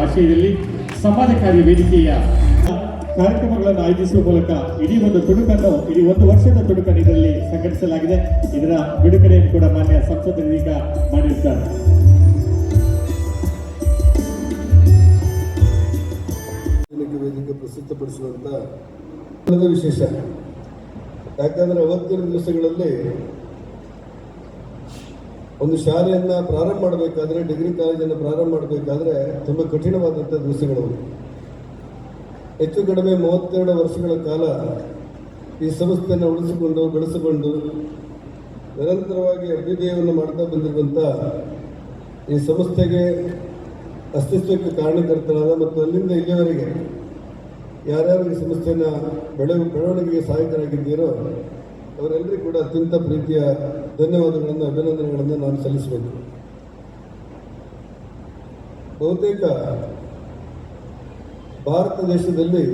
ಆಶಯದಲ್ಲಿ ಸಮಾಜ ಕಾರ್ಯ ವೇದಿಕೆಯ ಕಾರ್ಯಕ್ರಮಗಳನ್ನು ಆಯೋಜಿಸುವ ಮೂಲಕ ಇಡೀ ಒಂದು ವರ್ಷದ ತುಣುಕನ್ನು ಇದರಲ್ಲಿ ಸಂಘಟಿಸಲಾಗಿದೆ. ಇದರ ಬಿಡುಗಡೆಯನ್ನು ಕೂಡ ಮಾನ್ಯ ಸಂಸದರು ಈಗ ಮಾಡಿರುತ್ತಾರೆ. ವೇದಿಕೆ ಪ್ರಸ್ತುತಪಡಿಸುವಂತ ವಿಶೇಷ, ಯಾಕಂದ್ರೆ ಅವತ್ತಿನ ದಿವಸಗಳಲ್ಲಿ ಒಂದು ಶಾಲೆಯನ್ನ ಪ್ರಾರಂಭ ಮಾಡಬೇಕಾದ್ರೆ, ಡಿಗ್ರಿ ಕಾಲೇಜನ್ನು ಪ್ರಾರಂಭ ಮಾಡಬೇಕಾದ್ರೆ ತುಂಬಾ ಕಠಿಣವಾದಂಥ ದಿವಸಗಳು. ಹೆಚ್ಚು ಕಡಿಮೆ 32 ವರ್ಷಗಳ ಕಾಲ ಈ ಸಂಸ್ಥೆಯನ್ನು ಉಳಿಸಿಕೊಂಡು ಬೆಳೆಸಿಕೊಂಡು ನಿರಂತರವಾಗಿ ಅಭ್ಯುದಯವನ್ನು ಮಾಡ್ತಾ ಬಂದಿರುವಂಥ ಈ ಸಂಸ್ಥೆಗೆ ಅಸ್ತಿತ್ವಕ್ಕೆ ಕಾರಣಕರ್ತರಾದ ಮತ್ತು ಅಲ್ಲಿಂದ ಇಲ್ಲಿಯವರೆಗೆ ಯಾರ್ಯಾರು ಈ ಸಂಸ್ಥೆಯನ್ನು ಬೆಳವಣಿಗೆಗೆ ಸಹಾಯಕರಾಗಿದ್ದೀರೋ ಅವರೆಲ್ಲರಿಗೂ ಕೂಡ ಅತ್ಯಂತ ಪ್ರೀತಿಯ ಧನ್ಯವಾದಗಳನ್ನು, ಅಭಿನಂದನೆಗಳನ್ನು ನಾನು ಸಲ್ಲಿಸಬೇಕು. ಬಹುತೇಕ ಭಾರತ ದೇಶದಲ್ಲಿ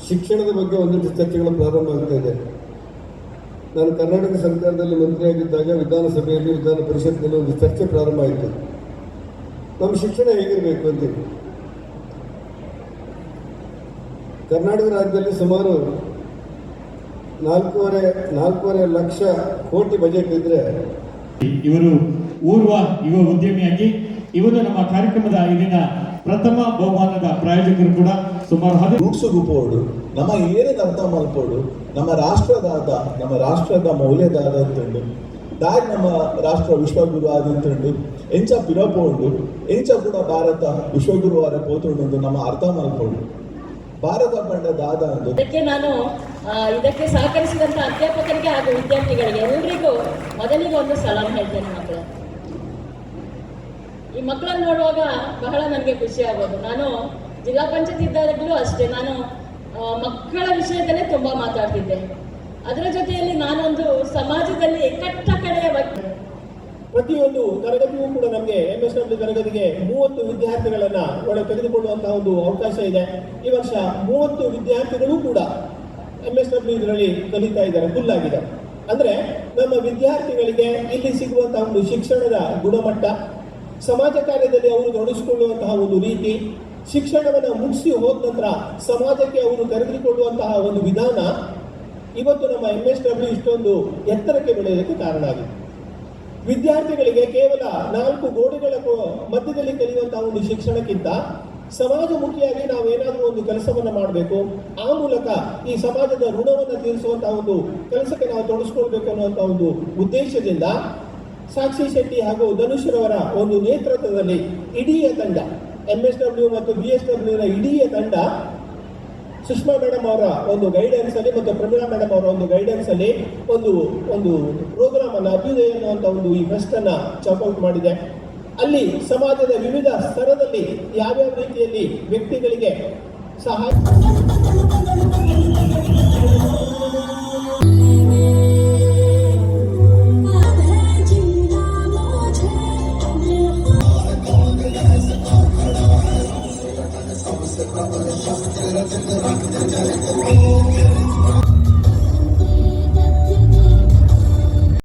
ಶಿಕ್ಷಣದ ಬಗ್ಗೆ ಒಂದಿಷ್ಟು ಚರ್ಚೆಗಳು ಪ್ರಾರಂಭ ಆಗ್ತಾ ಇದೆ. ನಾನು ಕರ್ನಾಟಕ ಸರ್ಕಾರದಲ್ಲಿ ಮಂತ್ರಿಯಾಗಿದ್ದಾಗ ವಿಧಾನಸಭೆಯಲ್ಲಿ, ವಿಧಾನ ಪರಿಷತ್ನಲ್ಲಿ ಒಂದು ಚರ್ಚೆ ಪ್ರಾರಂಭ ಆಯಿತು. ನಮ್ಮ ಶಿಕ್ಷಣ ಹೇಗಿರಬೇಕು ಅಂತೇಳಿ. ಕರ್ನಾಟಕ ರಾಜ್ಯದಲ್ಲಿ ಸುಮಾರು 4.5 ಲಕ್ಷ ಕೋಟಿ ಬಜೆಟ್ ಇದ್ರೆ, ಇವರು ಯುವ ಉದ್ಯಮಿಯಾಗಿ ಇವರು ನಮ್ಮ ಕಾರ್ಯಕ್ರಮದ ಇಲ್ಲಿನ ಪ್ರಥಮ ಬಹುಮಾನದ ಪ್ರಾಯೋಜಕರು ಕೂಡ. ಸುಮಾರು ರೂಪಿಸೋಡು ನಮ್ಮ ಏನೇನು ಅರ್ಥ ಮಾಡ್ಕೊಂಡು ನಮ್ಮ ರಾಷ್ಟ್ರದ ಮೌಲ್ಯದಾದ ಅಂತಂಡು ದಾರಿ ನಮ್ಮ ರಾಷ್ಟ್ರ ವಿಶ್ವಗುರು ಆದಂತಂಡು ಎಂಚ ಪಿರಪೋಂಡು ಎಂಚ ಕೂಡ ಭಾರತ ವಿಶ್ವಗುರು ಆದ ಪೋತುಂಡು ನಮ್ಮ ಅರ್ಥ ಮಾಡ್ಕೊಂಡು ಭಾರತ ಪಂಡ ದಾದ ಅಂದು ಇದಕ್ಕೆ ಸಹಕರಿಸಿದಂತ ಅಧ್ಯಾಪಕರಿಗೆ ಹಾಗೂ ವಿದ್ಯಾರ್ಥಿಗಳಿಗೆ ಎಲ್ಲರಿಗೂ ಮೊದಲಿಗೆ ಒಂದು ಸಲಾಮ್ ಹೇಳ್ತೇನೆ. ಮಕ್ಕಳು, ಈ ಮಕ್ಕಳನ್ನು ನೋಡುವಾಗ ಬಹಳ ನನಗೆ ಖುಷಿ ಆಗೋದು. ನಾನು ಜಿಲ್ಲಾ ಪಂಚಾಯತ್ ಇದ್ದಾಗಲೂ ಅಷ್ಟೇ, ನಾನು ಮಕ್ಕಳ ವಿಷಯದಲ್ಲೇ ತುಂಬಾ ಮಾತಾಡ್ತಿದ್ದೆ. ಅದರ ಜೊತೆಯಲ್ಲಿ ನಾನೊಂದು ಸಮಾಜದಲ್ಲಿ ಕಟ್ಟ ಕಡೆಯ ಪ್ರತಿಯೊಂದು ತರಗತಿಯೂ ಕೂಡ ನಮಗೆ MSW ತರಗತಿಗೆ 30 ವಿದ್ಯಾರ್ಥಿಗಳನ್ನ ತೆಗೆದುಕೊಳ್ಳುವಂತಹ ಒಂದು ಅವಕಾಶ ಇದೆ. ಈ ವರ್ಷ 30 ವಿದ್ಯಾರ್ಥಿಗಳು ಕೂಡ MSW ಇದರಲ್ಲಿ ಕಲಿತಾ ಇದ್ದಾರೆ, ಫುಲ್ ಆಗಿದೆ. ಅಂದ್ರೆ ನಮ್ಮ ವಿದ್ಯಾರ್ಥಿಗಳಿಗೆ ಇಲ್ಲಿ ಸಿಗುವಂತಹ ಒಂದು ಶಿಕ್ಷಣದ ಗುಣಮಟ್ಟ, ಸಮಾಜ ಕಾರ್ಯದಲ್ಲಿ ಅವರು ತೊಡಗಿಸಿಕೊಳ್ಳುವಂತಹ ಒಂದು ರೀತಿ, ಶಿಕ್ಷಣವನ್ನು ಮುಗಿಸಿ ಹೋದ ನಂತರ ಸಮಾಜಕ್ಕೆ ಅವರು ತೆರೆದುಕೊಳ್ಳುವಂತಹ ಒಂದು ವಿಧಾನ ಇವತ್ತು ನಮ್ಮ MSW ಇಷ್ಟೊಂದು ಎತ್ತರಕ್ಕೆ ಬೆಳೆಯೋದಕ್ಕೆ ಕಾರಣ ಆಗಿದೆ. ವಿದ್ಯಾರ್ಥಿಗಳಿಗೆ ಕೇವಲ 4 ಗೋಡೆಗಳ ಮಧ್ಯದಲ್ಲಿ ಕಲಿಯುವಂತಹ ಒಂದು ಶಿಕ್ಷಣಕ್ಕಿಂತ ಸಮಾಜಮುಖಿಯಾಗಿ ನಾವು ಏನಾದರೂ ಒಂದು ಕೆಲಸವನ್ನ ಮಾಡಬೇಕು, ಆ ಮೂಲಕ ಈ ಸಮಾಜದ ಋಣವನ್ನು ತೀರಿಸುವಂತಹ ಒಂದು ಕೆಲಸಕ್ಕೆ ನಾವು ತೊಡಗಿಸ್ಕೊಳ್ಬೇಕು ಅನ್ನುವಂತಹ ಒಂದು ಉದ್ದೇಶದಿಂದ ಸಾಕ್ಷಿ ಶೆಟ್ಟಿ ಹಾಗೂ ಧನುಷ್ರವರ ಒಂದು ನೇತೃತ್ವದಲ್ಲಿ ಇಡೀ ತಂಡ, MSW ಮತ್ತು BSW ನ ಇಡೀ ತಂಡ, ಸುಷ್ಮಾ ಮೇಡಮ್ ಅವರ ಒಂದು ಗೈಡೆನ್ಸ್ ಅಲ್ಲಿ ಮತ್ತು ಪ್ರಮೀಳಾ ಮೇಡಮ್ ಅವರ ಒಂದು ಗೈಡೆನ್ಸ್ ಅಲ್ಲಿ ಒಂದು ಪ್ರೋಗ್ರಾಮ್ ಅನ್ನ, ಅಭ್ಯುದಯ ಅನ್ನುವಂತ ಒಂದು ಈ ಫೆಸ್ಟ್ ಅನ್ನ ಚಾಕ್ಔಟ್ ಮಾಡಿದೆ. ಅಲ್ಲಿ ಸಮಾಜದ ವಿವಿಧ ಸ್ತರದಲ್ಲಿ ಯಾವ್ಯಾವ ರೀತಿಯಲ್ಲಿ ವ್ಯಕ್ತಿಗಳಿಗೆ ಸಹಾಯ